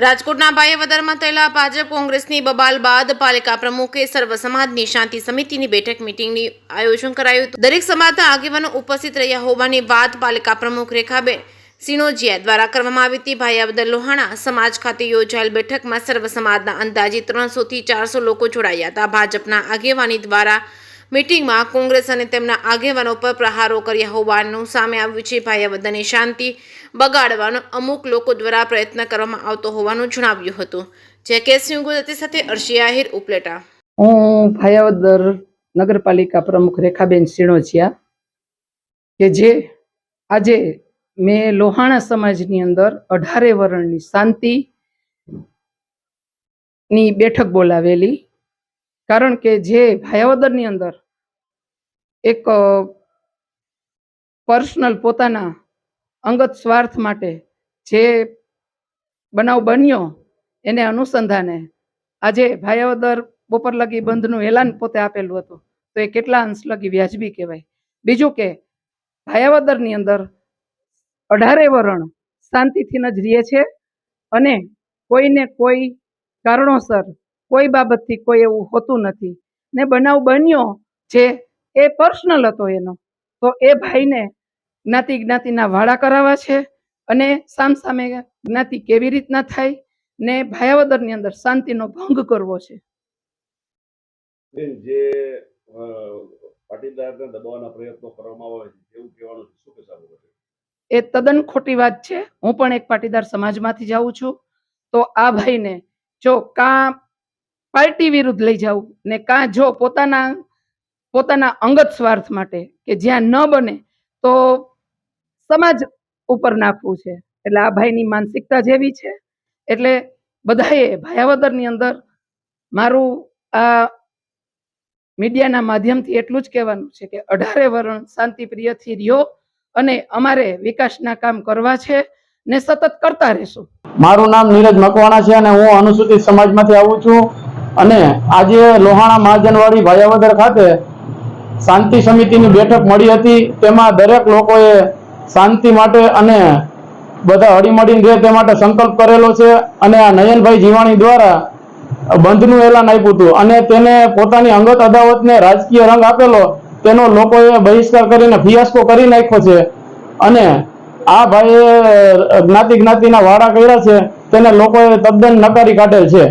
રાજકોટના ભાયાવદરમાં થયેલા ભાજપ કોંગ્રેસની બબાલ બાદ પાલિકા પ્રમુખે સર્વ સમાજની શાંતિ સમિતિની બેઠક મીટિંગની આયોજન કરાયું હતું। દરેક સમાજના આગેવાનો ઉપસ્થિત રહ્યા હોવાની વાત પાલિકા પ્રમુખ રેખાબેન સિનોજિયા દ્વારા કરવામાં આવી હતી। ભાયાવદર લોહાણા સમાજ ખાતે યોજાયેલ બેઠકમાં સર્વ સમાજના અંદાજે 300 થી 400 લોકો જોડાયા હતા। ભાજપના આગેવાની દ્વારા મીટિંગમાં કોંગ્રેસ અને તેમના આગેવાનો પર પ્રહારો કર્યા હોવાનું સામે આવ્યું છે। ભાયાવદરની શાંતિ બગાડવાનો અમુક લોકો દ્વારા પ્રયત્ન કરવામાં આવતો હોવાનું જણાવ્યું હતું। જે કેસની ગુજરાતી સાથે અર્શી આહિર ઉપલેટા। હું ભાયાવદર નગરપાલિકા પ્રમુખ રેખાબેન સિણોજિયા કે જે આજે મેં લોહાણા સમાજની અંદર 18 વર્ણની શાંતિ ની બેઠક બોલાવેલી, કારણ કે જે ભાયાવદરની અંદર એક પર્સનલ પોતાના અંગત સ્વાર્થ માટે જે બનાવ બન્યો એને અનુસંધાને આજે ભાયાવદર બપોર લગી બંધનું એલાન પોતે આપેલું હતું, તો એ કેટલા અંશ લગી વ્યાજબી કહેવાય। બીજું કે ભાયાવદરની અંદર 18 વર્ણ શાંતિથી જ રહે છે અને કોઈને કોઈ કારણોસર કોઈ બાબતથી કોઈ એવું હોતું નથી ને બનાવ બન્યો જે એ પર્સનલ હતો એનો, તો એ ભાઈને જ્ઞાતિના વાળા કરાવવા છે અને સામસામે જ્ઞાતિ કેવી રીતના થાય ને ભાયાવદરની અંદર શાંતિનો ભંગ કરવો છે। જે પાટીદારને દબાવવાના પ્રયત્નો કરવામાં આવે છે એવું કહેવાનું છે, શું કહેશો? એ તદ્દન ખોટી વાત છે। હું પણ એક પાટીદાર સમાજમાંથી જાઉં છું, તો આ ભાઈને જો કાં પાર્ટી વિરુદ્ધ લઈ જાઉં ને કાં જો પોતાના અંગત સ્વાર્થ માટે કે જ્યાં ન બને તો સમાજ ઉપર નાખવું છે, એટલે આ ભાઈની માનસિકતા જેવી છે। એટલે બધાએ ભાયાવદરની અંદર મારું આ મીડિયાના માધ્યમથી એટલું જ કહેવાનું છે કે 18 વર્ણ શાંતિપ્રિયથી રહ્યો અને અમારે વિકાસના કામ કરવા છે ને સતત કરતા રહેશું। મારું નામ નીરજ મકવાણા છે અને હું અનુસૂચિત સમાજમાંથી આવું છું અને આજે લોહાણા મહાજનવાડી ભાયાવદર ખાતે શાંતિ સમિતિની બેઠક મળી હતી। તેમાં દરેક લોકોએ શાંતિ માટે અને બધા હળીમળીને રહે તે માટે સંકલ્પ કરેલો છે અને આ નયનભાઈ જીવાણી દ્વારા બંધનું એલાન આપ્યું હતું અને તેને પોતાની અંગત અદાવતને રાજકીય રંગ આપેલો, તેનો લોકોએ બહિષ્કાર કરીને ફિયાસ્કો કરી નાખ્યો છે અને આ ભાઈએ જ્ઞાતિના વાડા કર્યા છે તેને લોકોએ તદ્દન નકારી કાઢેલ છે।